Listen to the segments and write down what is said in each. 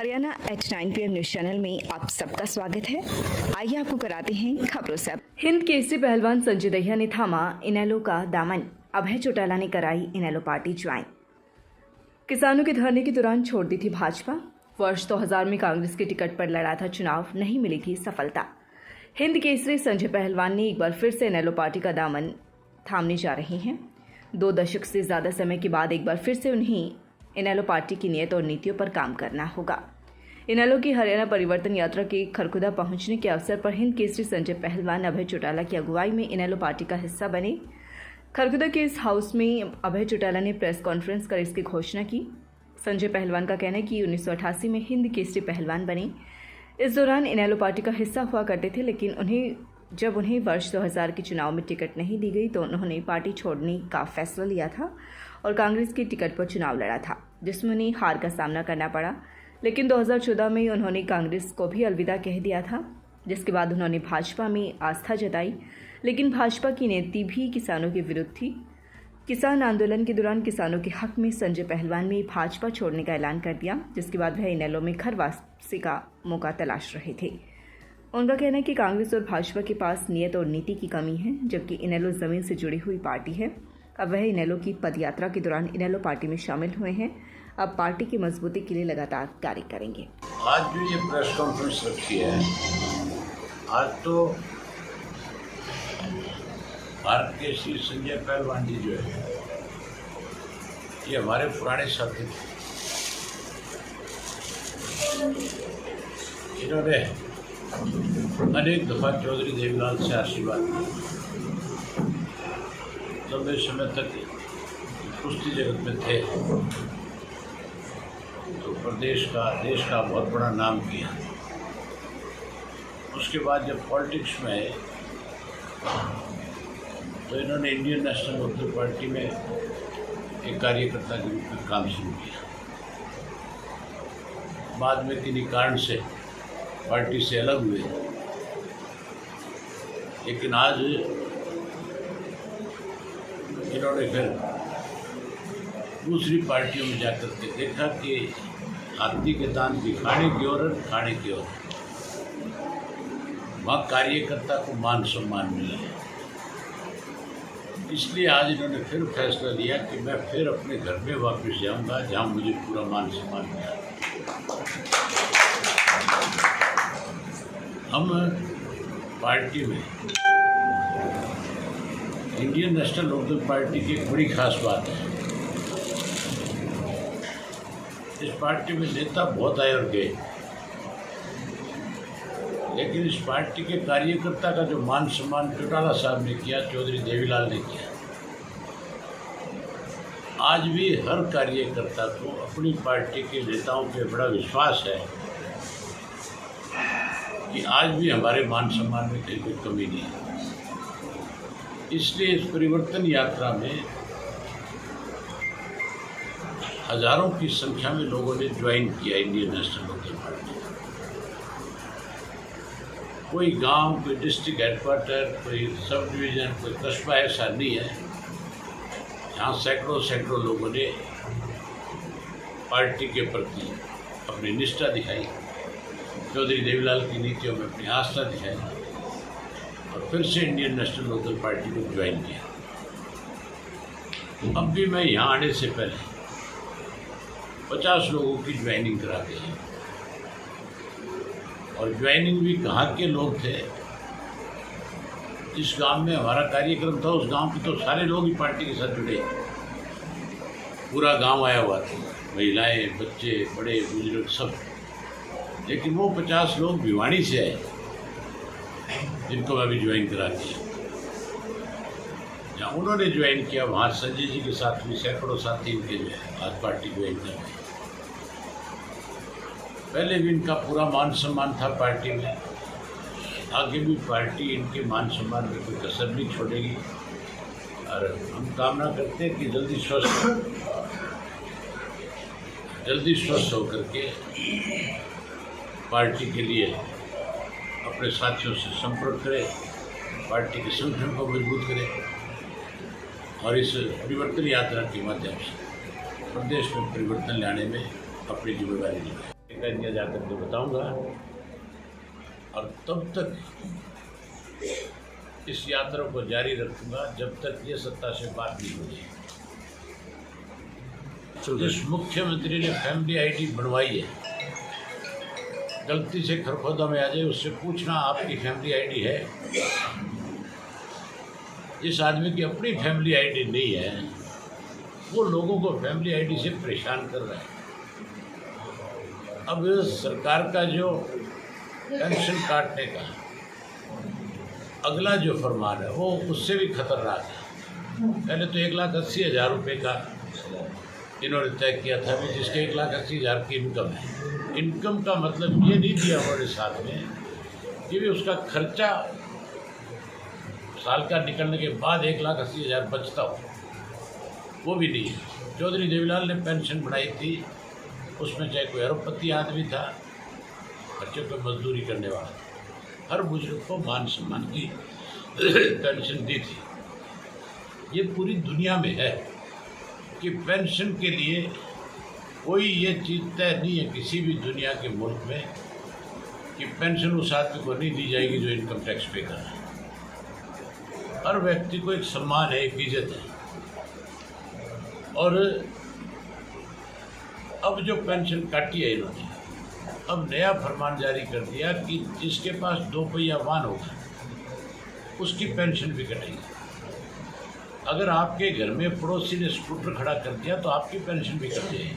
Haryana at 9 PM news channel में आप सबका स्वागत है। आइए आपको कराते हैं खबरों से। हिंद केसरी पहलवान संजय दहिया ने थामा इनेलो का दामन। अभय चौटाला ने कराई इनेलो पार्टी ज्वाइन। किसानों के धरने के दौरान छोड़ दी थी भाजपा। वर्ष 2000 में कांग्रेस के टिकट पर लड़ा था चुनाव, नहीं मिली थी सफलता। हिंद केसरी संजय पहलवान ने एक बार फिर से इनेलो पार्टी का दामन थामने जा रहे हैं। 2 दशक से ज्यादा समय के बाद एक बार फिर से उन्हें इनेलो पार्टी की नीयत और नीतियों पर काम करना होगा। इनेलो की हरियाणा परिवर्तन यात्रा के खरखुदा पहुंचने के अवसर पर हिंद केसरी संजय पहलवान अभय चौटाला की अगुवाई में इनेलो पार्टी का हिस्सा बने। खरखुदा के इस हाउस में अभय चौटाला ने प्रेस कॉन्फ्रेंस कर इसकी घोषणा की। संजय पहलवान का कहना है कि 1988 में हिंद केसरी पहलवान बने। इस दौरान इनेलो पार्टी का हिस्सा हुआ करते थे, लेकिन जब उन्हें वर्ष 2000 के चुनाव में टिकट नहीं दी गई तो उन्होंने पार्टी छोड़ने का फैसला लिया था और कांग्रेस की टिकट पर चुनाव लड़ा था, जिसमें उन्हें हार का सामना करना पड़ा। लेकिन 2014 में उन्होंने कांग्रेस को भी अलविदा कह दिया था, जिसके बाद उन्होंने भाजपा में आस्था जताई। लेकिन भाजपा की नीति भी किसानों के विरुद्ध थी। किसान आंदोलन के दौरान किसानों के हक में संजय पहलवान ने भाजपा छोड़ने का ऐलान कर दिया, जिसके बाद वह इनेलो में घर वापसी का मौका तलाश रहे थे। उनका कहना है कि कांग्रेस और भाजपा के पास नियत और नीति की कमी है, जबकि इनेलो जमीन से जुड़ी हुई पार्टी है। अब वह इनेलो की पदयात्रा के दौरान इनेलो पार्टी में शामिल हुए हैं। अब पार्टी की मजबूती के लिए लगातार कार्य करेंगे। आज जो ये प्रेस कॉन्फ्रेंस रखी है, आज तो भारत के श्री संजय पहलवान जी जो है, ये हमारे पुराने साथी थे। इन्होंने अनेक दफा चौधरी देवीलाल से आशीर्वाद लिया। लंबे समय तक कुश्ती जगत में थे तो देश का बहुत बड़ा नाम किया। उसके बाद जब पॉलिटिक्स में आए तो इन्होंने इंडियन नेशनल लोकदल पार्टी में एक कार्यकर्ता के रूप में काम शुरू किया। बाद में किन्हीं कारण से पार्टी से अलग हुए, लेकिन आज इन्होंने फिर दूसरी पार्टियों में जाकर के देखा कि हाथी के दांत दिखाने की ओर और खाने की ओर, वहाँ कार्यकर्ता को मान सम्मान मिला है। इसलिए आज इन्होंने फिर फैसला लिया कि मैं फिर अपने घर में वापस जाऊंगा, जहाँ मुझे पूरा मान सम्मान मिला। हम पार्टी में इंडियन नेशनल लोकदल पार्टी की एक बड़ी खास बात है, इस पार्टी में नेता बहुत आए और गए, लेकिन इस पार्टी के कार्यकर्ता का जो मान सम्मान चौटाला साहब ने किया, चौधरी देवीलाल ने किया। आज भी हर कार्यकर्ता को अपनी पार्टी के नेताओं पे बड़ा विश्वास है कि आज भी हमारे मान सम्मान में कहीं कोई कमी नहीं है। इसलिए इस परिवर्तन यात्रा में हजारों की संख्या में लोगों ने ज्वाइन किया इंडियन नेशनल लोकदल पार्टी। कोई गांव, कोई डिस्ट्रिक्ट हेडक्वार्टर, कोई सब डिवीज़न, कोई कस्बा ऐसा नहीं है जहाँ सैकड़ों लोगों ने पार्टी के प्रति अपनी निष्ठा दिखाई, चौधरी देवीलाल की नीतियों में अपनी आस्था दिखाई और फिर से इंडियन नेशनल लोकदल पार्टी को ज्वाइन किया। अब भी मैं यहाँ आने से पहले 50 लोगों की ज्वाइनिंग करा दी है, और ज्वाइनिंग भी कहाँ के लोग थे। जिस गांव में हमारा कार्यक्रम था, उस गांव के तो सारे लोग ही पार्टी के साथ जुड़े, पूरा गांव आया हुआ था, महिलाएं, बच्चे, बड़े बुजुर्ग सब। लेकिन वो 50 लोग भिवानी से आए, जिनको मैं भी ज्वाइन करा दिया। जहाँ उन्होंने ज्वाइन किया, वहाँ संजय जी के साथ भी सैकड़ों साथी इनके जो है आज पार्टी ज्वाइन कर रहे हैं। पहले भी इनका पूरा मान सम्मान था पार्टी में, आगे भी पार्टी इनके मान सम्मान में कोई कसर नहीं छोड़ेगी। और हम कामना करते हैं कि जल्दी स्वस्थ होकर के पार्टी के लिए अपने साथियों से संपर्क करें, पार्टी के संगठन को मजबूत करें और इस परिवर्तन यात्रा के माध्यम से प्रदेश में परिवर्तन लाने में अपनी जिम्मेदारी निभाएं। इंडिया जाकर के बताऊंगा, और तब तक इस यात्रा को जारी रखूंगा जब तक ये सत्ता से बात नहीं होगी। जिस मुख्यमंत्री ने फैमिली आईडी बनवाई है, गलती से खरखोदा में आ जाए, उससे पूछना आपकी फैमिली आईडी है। जिस आदमी की अपनी फैमिली आईडी नहीं है, वो लोगों को फैमिली आईडी से परेशान कर रहा है। अब सरकार का जो पेंशन काटने का अगला जो फरमान है, वो उससे भी खतरनाक है। पहले तो 1,80,000 रुपये का इन्होंने तय किया था भी, जिसके 1,80,000 की इनकम है। इनकम का मतलब ये नहीं दिया उन्होंने साथ में कि भी उसका खर्चा साल का निकलने के बाद 1,80,000 बचता हो, वो भी नहीं है। चौधरी देवीलाल ने पेंशन बनाई थी, उसमें चाहे कोई अरबपति आदमी था, बच्चों को मजदूरी करने वाला, हर बुजुर्ग को मान सम्मान की पेंशन दी थी। ये पूरी दुनिया में है कि पेंशन के लिए कोई ये चीज़ तय नहीं है किसी भी दुनिया के मुल्क में कि पेंशन उस आदमी को नहीं दी जाएगी जो इनकम टैक्स पे कर रहा है। हर व्यक्ति को एक सम्मान है, एक इज्जत है। और अब जो पेंशन काटी है इन्होंने, अब नया फरमान जारी कर दिया कि जिसके पास 2 पहिया वाहन होगा उसकी पेंशन भी कटेगी। अगर आपके घर में पड़ोसी ने स्कूटर खड़ा कर दिया तो आपकी पेंशन भी कट जाएगी।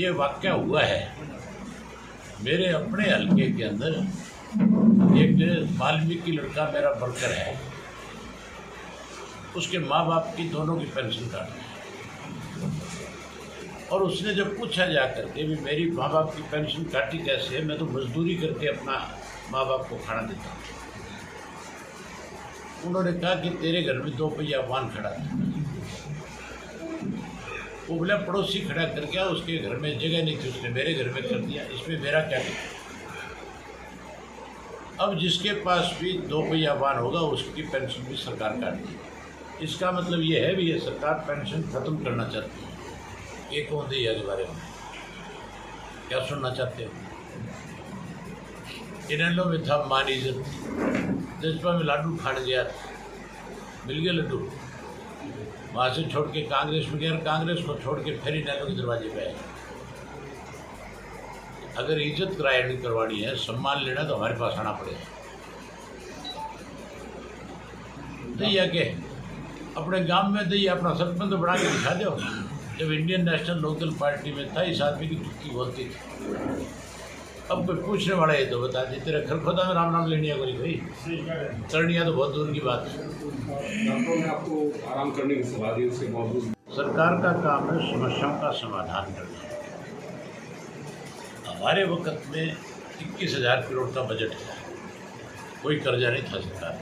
ये वाक़या हुआ है मेरे अपने हल्के के अंदर। एक वाल्मीकि लड़का मेरा वर्कर है, उसके माँ बाप की दोनों की पेंशन काट है, और उसने जब पूछा जा करके भी मेरी माँ बाप की पेंशन काटी कैसे है, मैं तो मजदूरी करके अपना माँ बाप को खाना देता हूँ। उन्होंने कहा कि तेरे घर में 2 पहिया वाहन खड़ा था। वो बोला पड़ोसी खड़ा कर गया, उसके घर में जगह नहीं थी, उसने मेरे घर में कर दिया, इसमें मेरा क्या नहीं। अब जिसके पास भी 2 पहिया वाहन होगा उसकी पेंशन भी सरकार काट दी। इसका मतलब ये है भी ये सरकार पेंशन खत्म करना चाहती है। ये कौन दी है के बारे में क्या सुनना चाहते हो? इनेलो में था मान इज्जत, जज्बा में लाडू खाड़ गया, मिल गया लड्डू, वहाँ से छोड़ के कांग्रेस में गया, कांग्रेस को छोड़ के फिर इनेलो के दरवाजे पे आए। अगर इज्जत करानी करवानी है, सम्मान लेना, तो हमारे पास आना पड़ेगा। दैया के अपने गांव में दैया अपना सरपंच तो बना के दिखा दो। जब इंडियन नेशनल लोकदल पार्टी में था, इस आदमी की चुटकी बोलती थी। अब कोई पूछने वाला है तो बता दी, तेरे खरखोदा में राम लेनिया को नहीं भाई, करनिया तो बहुत दूर की बात है। डॉक्टरों ने आपको आराम करने की सलाह दी, उसके बावजूद सरकार का काम है समस्याओं का समाधान करना। हमारे वक्त में 21,000 करोड़ का बजट है, कोई कर्जा नहीं था सरकार।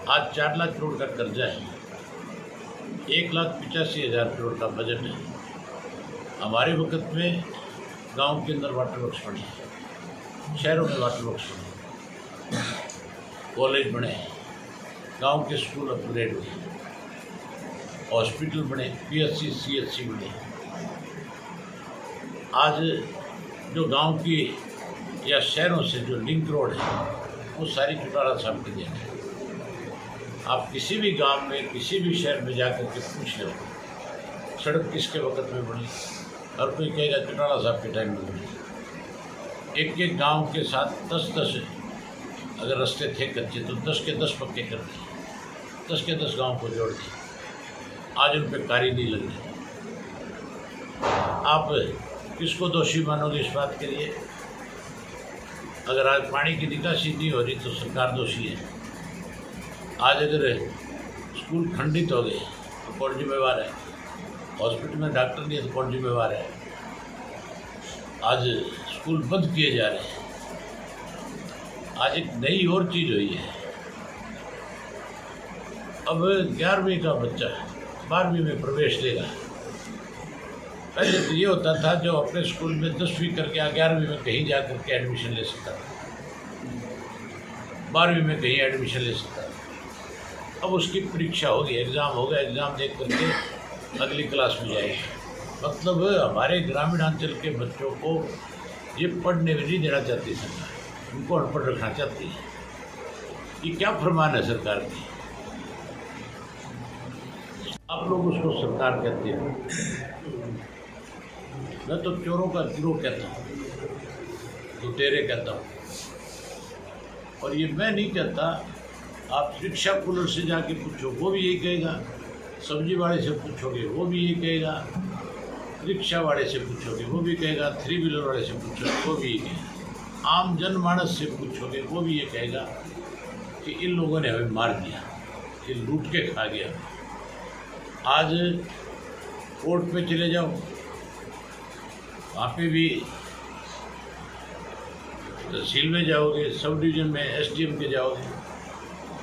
आज 4 लाख करोड़ का कर्जा है, 1,85,000 करोड़ का बजट है। हमारे वक्त में गांव के अंदर वाटर वर्क्स बने, शहरों में वाटर वर्क्स बने, कॉलेज बने, गांव के स्कूल अपग्रेड हुए, हॉस्पिटल बने, PSC CHC बने। आज जो गांव की या शहरों से जो लिंक रोड है, वो सारी चौटाला साहब की देन है। आप किसी भी गांव में, किसी भी शहर में जाकर के पूछ लो सड़क किसके वक्त में बनी, और कोई कहेगा चौटाला साहब के टाइम में बनी। एक एक गांव के साथ 10-10 अगर रास्ते थे कच्चे तो 10 के 10 पक्के कर दिए, 10 के 10 गांव को जोड़ दिए। आज उन पर कारी नहीं लग रही। आप किसको दोषी मानोगे इस बात के लिए? अगर आज पानी की निकासी नहीं हो रही तो सरकार दोषी है। आज अगर स्कूल खंडित हो गए तो कौन जिम्मेवार है? हॉस्पिटल में डॉक्टर नहीं है तो कौन जिम्मेवार है? आज स्कूल बंद किए जा रहे हैं। आज एक नई और चीज़ हुई है, अब 11वीं का बच्चा 12वीं में प्रवेश लेगा। पहले तो ये होता था जो अपने स्कूल में 10वीं करके 11वीं में कहीं जा करके एडमिशन ले सकता था, 12वीं में कहीं एडमिशन ले सकता था। अब उसकी परीक्षा होगी, एग्ज़ाम होगा, एग्ज़ाम देख करके अगली क्लास में जाएगी। मतलब हमारे ग्रामीणांचल के बच्चों को ये पढ़ने में नहीं देना चाहती सरकार, उनको अनपढ़ रखना चाहती है। ये क्या फरमान है सरकार की? आप लोग उसको सरकार कहते हैं, मैं तो चोरों का गिरोह कहता हूँ, लुटेरे कहता हूँ। और ये मैं नहीं कहता, आप रिक्शा कूलर से जाके पूछो वो भी यही कहेगा, सब्जी वाले से पूछोगे वो भी यही कहेगा, रिक्शा वाले से पूछोगे वो भी कहेगा, 3 व्हीलर वाले से पूछोगे वो भी यही कहेगा, आम जनमानस से पूछोगे वो भी ये कहेगा कि इन लोगों ने हमें मार दिया, ये लूट के खा गया। आज कोर्ट पे चले जाओ, वहाँ पे भी तहसील में जाओगे, सब डिवीज़न में SDM के जाओगे,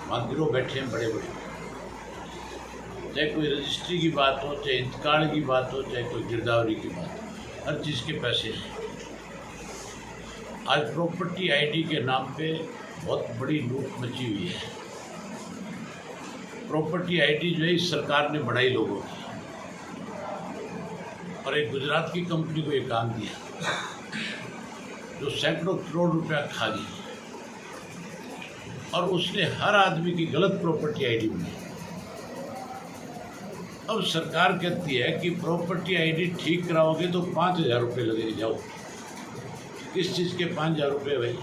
वहाँ गिरोह बैठे हैं बड़े बड़े। चाहे कोई रजिस्ट्री की बात हो, चाहे इंतकाल की बात हो, चाहे कोई गिरदावरी की बात हो, हर चीज़ के पैसे हैं। आज प्रॉपर्टी ID के नाम पे बहुत बड़ी लूट मची हुई है। प्रॉपर्टी ID जो है इस सरकार ने बढ़ाई लोगों की, और एक गुजरात की कंपनी को ये काम दिया जो सैकड़ों करोड़ रुपया खा गई, और उसने हर आदमी की गलत प्रॉपर्टी ID बनाई। अब सरकार कहती है कि प्रॉपर्टी ID ठीक कराओगे तो 5,000 रुपये लगेंगे। जाओ, किस चीज़ के 5,000 रुपये भाई?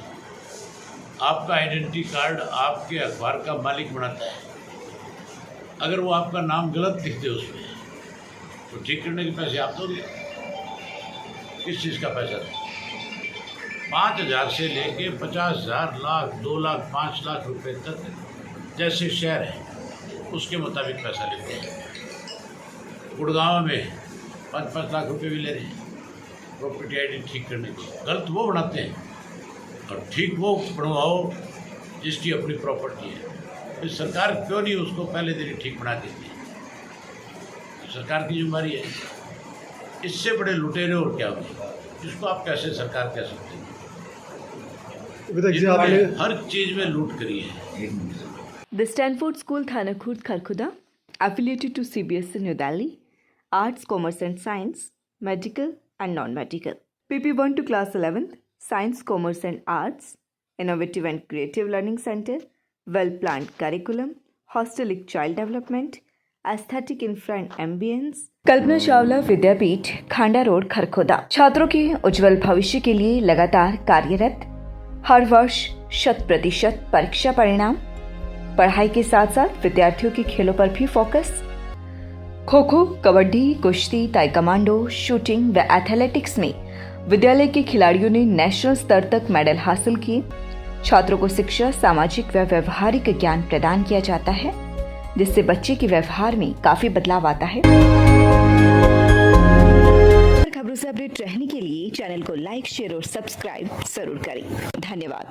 आपका आइडेंटिटी कार्ड आपके अखबार का मालिक बनाता है, अगर वो आपका नाम गलत लिख दे उसमें तो ठीक करने के पैसे आप दोगे। किस चीज़ का पैसा? 5,000 से लेके 50,000, लाख, 2 लाख, 5 लाख रुपए तक जैसे शहर है उसके मुताबिक पैसा लेते हैं। गुड़गांव में 5-5 लाख रुपए भी ले रहे हैं प्रॉपर्टी ID ठीक करने को। गलत वो बनाते हैं और ठीक वो बनवाओ जिसकी अपनी प्रॉपर्टी है। तो सरकार क्यों नहीं उसको पहले दिन ही ठीक बना देती? तो सरकार की जिम्मेदारी है। इससे बड़े लुटेरे और क्या होंगे, जिसको आप कैसे सरकार कह सकते हैं? जिन्होंने हर चीज़ में लूट करी है। The Stanford School, Thanakurt, Kharkhuda, affiliated to CBSE New Delhi, Arts, Commerce and Science, Medical and Non-Medical. PP1 to Class 11th, Science, Commerce and Arts, Innovative and Creative Learning Center, well-planned curriculum, hostelic child development, aesthetic infra and ambience. Kalpana Chawla Vidyapeeth, Khanda road, Kharkhoda. छात्रों के उज्जवल भविष्य के लिए लगातार कार्यरत, हर वर्ष 100% परीक्षा परिणाम, पढ़ाई के साथ साथ विद्यार्थियों के खेलों पर भी फोकस। खो खो, कबड्डी, कुश्ती, ताइक्वांडो, शूटिंग व एथलेटिक्स में विद्यालय के खिलाड़ियों ने नेशनल स्तर तक मेडल हासिल किए। छात्रों को शिक्षा, सामाजिक व व्यवहारिक ज्ञान प्रदान किया जाता है, जिससे बच्चे के व्यवहार में काफी बदलाव आता है। खबरों से अपडेट रहने के लिए चैनल को लाइक, शेयर और सब्सक्राइब जरूर करें। धन्यवाद।